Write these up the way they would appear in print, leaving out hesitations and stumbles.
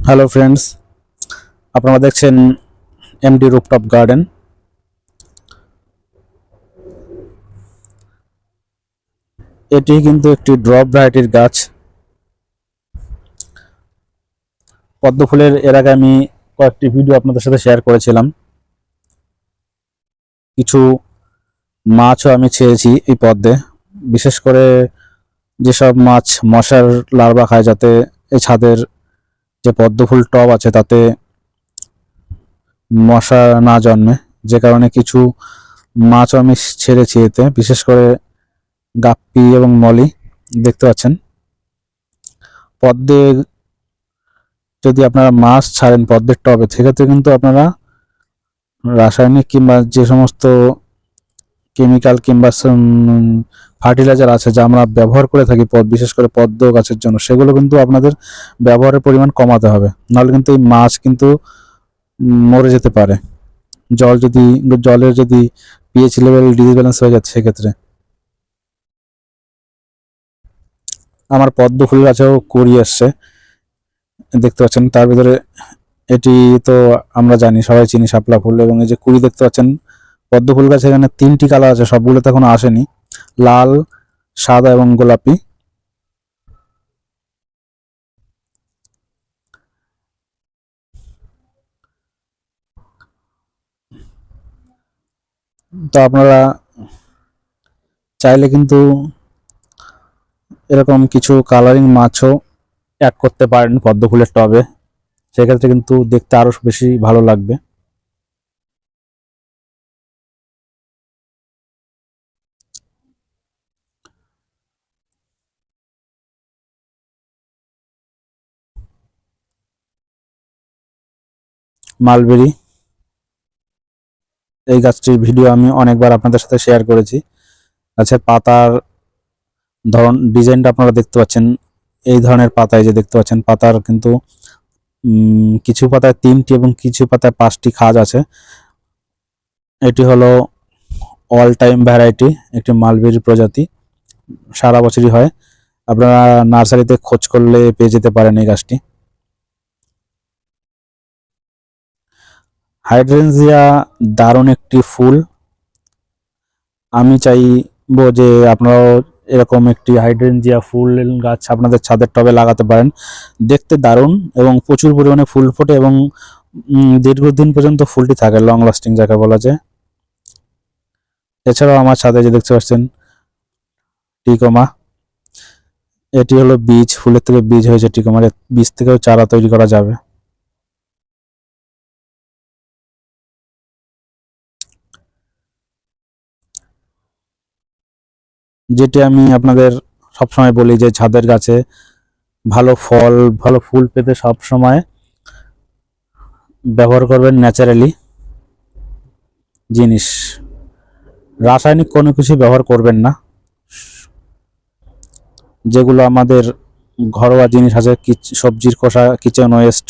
Hello friends, আপনারা দেখছেন MD rooftop garden. এটি কিন্তু একটি ড্রপ ভ্যারাইটির গাছ। পদ্ম ফুলের এর আগে আমি কয়েকটি ভিডিও আপনাদের সাথে শেয়ার করেছিলাম। কিছু মাছও আমি ছেড়েছি এই পদ্মে, বিশেষ করে যেসব মাছ মশার লার্ভা খায়, যাতে এই ছাদের যে পদ্ম ফুল টব আছে তাতে মশা না জন্মে। যে কারণে কিছু মাছও আমি ছেড়েছি এতে, বিশেষ করে গাপ্পি এবং মলি। দেখতে পাচ্ছেন পদ্মে যদি আপনারা মাছ ছাড়েন পদ্মের টবে, সেক্ষেত্রে কিন্তু আপনারা রাসায়নিক কিংবা যে সমস্ত কেমিক্যাল কিংবা ফার্টিলাইজার আছে যা আমরা ব্যবহার করে থাকি বিশেষ করে পদ্ম গাছের জন্য, সেগুলো কিন্তু আপনাদের ব্যবহারের পরিমাণ কমাতে হবে। নাহলে কিন্তু এই মাছ কিন্তু মরে যেতে পারে জলের যদি পিএইচ লেভেল ডিসব্যালেন্স হয়ে যাচ্ছে সেক্ষেত্রে। আমার পদ্ম ফুল গাছেও কুড়ি আসছে, দেখতে পাচ্ছেন। তার ভিতরে এটি তো আমরা জানি, সবাই চিনি শাপলা ফুল। এবং এই যে কুড়ি দেখতে পাচ্ছেন পদ্ম ফুল গাছে, এখানে 3টি কালার আছে, সবগুলো তো এখনো আসেনি, লাল, সাদা এবং গোলাপি। তো আপনারা চাইলে কিন্তু এরকম কিছু কালারিং মাছও অ্যাড করতে পারেন পদ্ম ফুলের টবে, সেক্ষেত্রে কিন্তু দেখতে আরো বেশি ভালো লাগবে। মালবেরি, এই গাছটির ভিডিও আমি অনেকবার আপনাদের সাথে শেয়ার করেছি। গাছের পাতার ধরন, ডিজাইনটা আপনারা দেখতে পাচ্ছেন। এই ধরনের পাতায় যে দেখতে পাচ্ছেন, পাতার কিন্তু কিছু পাতায় 3টি এবং কিছু পাতায় 5টি খাঁজ আছে। এটি হলো অল টাইম ভ্যারাইটি, একটি মালবেরি প্রজাতি, সারা বছরই হয়। আপনারা নার্সারিতে খোঁজ করলে পেয়ে যেতে পারেন এই গাছটি। হাইড্রেনজিয়া দারুণ একটি ফুল। আমি চাইবো যে আপনারাও এরকম একটি হাইড্রেনজিয়া ফুল গাছ আপনাদের ছাদের টবে লাগাতে পারেন। দেখতে দারুণ এবং প্রচুর পরিমাণে ফুল ফোটে এবং দীর্ঘদিন পর্যন্ত ফুলটি থাকে, লং লাস্টিং যাকে বলা যায়। এছাড়াও আমার ছাদে যে দেখতে পাচ্ছেন টিকোমা, এটি হলো বীজ, ফুলের থেকে বীজ হয়েছে। টিকোমার বীজ থেকেও চারা তৈরি করা যাবে। যেটি আমি আপনাদের সবসময় বলি যে ছাদের গাছে ভালো ফল ভালো ফুল পেতে সবসময় ব্যবহার করবেন ন্যাচারালি জিনিস, রাসায়নিক কোনো কিছু ব্যবহার করবেন না। যেগুলো আমাদের ঘরোয়া জিনিস আছে, সবজির খোসা, কিচেন ওয়েস্ট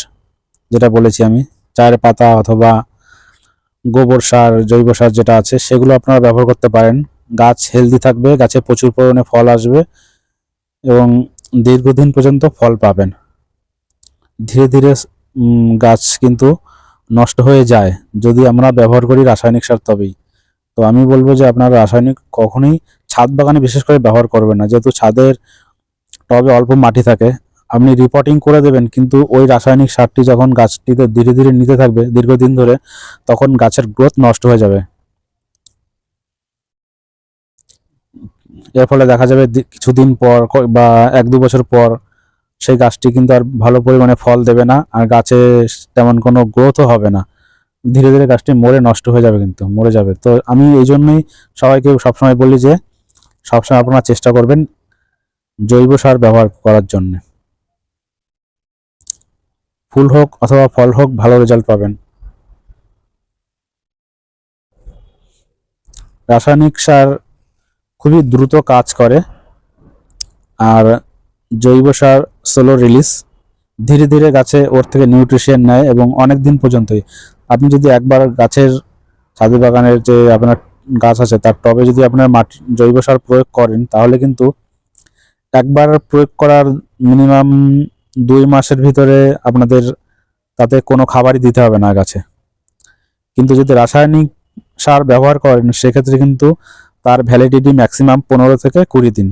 যেটা বলেছি আমি, চায়ের পাতা অথবা গোবর সার, জৈব সার যেটা আছে, সেগুলো আপনারা ব্যবহার করতে পারেন। গাছ হেলদি থাকবে, গাছে প্রচুর পরিমাণে ফল আসবে এবং দীর্ঘদিন পর্যন্ত ফল পাবেন। ধীরে ধীরে গাছ কিন্তু নষ্ট হয়ে যায় যদি আমরা ব্যবহার করি রাসায়নিক সার, তবেই। তো আমি বলবো যে আপনারা রাসায়নিক কখনোই ছাদ বাগানে বিশেষ করে ব্যবহার করবেন না, যেহেতু ছাদের টবে অল্প মাটি থাকে। আপনি রিপোর্টিং করে দেবেন, কিন্তু ওই রাসায়নিক সারটি যখন গাছটিতে ধীরে ধীরে নিতে থাকবে দীর্ঘদিন ধরে, তখন গাছের গ্রোথ নষ্ট হয়ে যাবে। এর ফলে দেখা যাবে কিছুদিন পর বা 1-2 বছর পর সেই গাছটি কিন্তু আর ভালো পরিমাণে ফল দেবে না, আর গাছে তেমন কোনো গ্রোথও হবে না। ধীরে ধীরে গাছটি মরে নষ্ট হয়ে যাবে, কিন্তু মরে যাবে। তো আমি এই জন্যই সবাইকে সবসময় বলি যে সবসময় আপনারা চেষ্টা করবেন জৈব সার ব্যবহার করার জন্য। ফুল হোক অথবা ফল হোক, ভালো রেজাল্ট পাবেন। রাসায়নিক সার খুবই দ্রুত কাজ করে, আর জৈব সার স্লো রিলিজ, ধীরে ধীরে গাছে ওর থেকে নিউট্রিশন নেয় এবং অনেক দিন পর্যন্তই। আপনি যদি একবার গাছের ছাদ বাগানের যে আপনার গাছ আছে তার টবে যদি আপনার মাটি জৈব সার প্রয়োগ করেন, তাহলে কিন্তু একবার প্রয়োগ করার মিনিমাম 2 মাসের ভিতরে আপনাদের তাতে কোনো খাবারই দিতে হবে না গাছে। কিন্তু যদি রাসায়নিক সার ব্যবহার করেন সেক্ষেত্রে কিন্তু তার ভ্যালিডিটি ম্যাক্সিমাম 15 থেকে 20 দিন।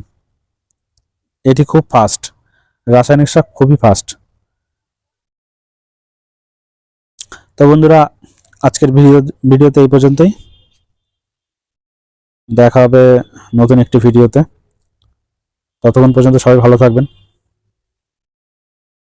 এটি খুব ফাস্ট, রাসায়নিক সার খুবই ফাস্ট। তো বন্ধুরা, আজকের ভিডিওতে এই পর্যন্তই। দেখা হবে নতুন একটি ভিডিওতে। ততক্ষণ পর্যন্ত সবাই ভালো থাকবেন।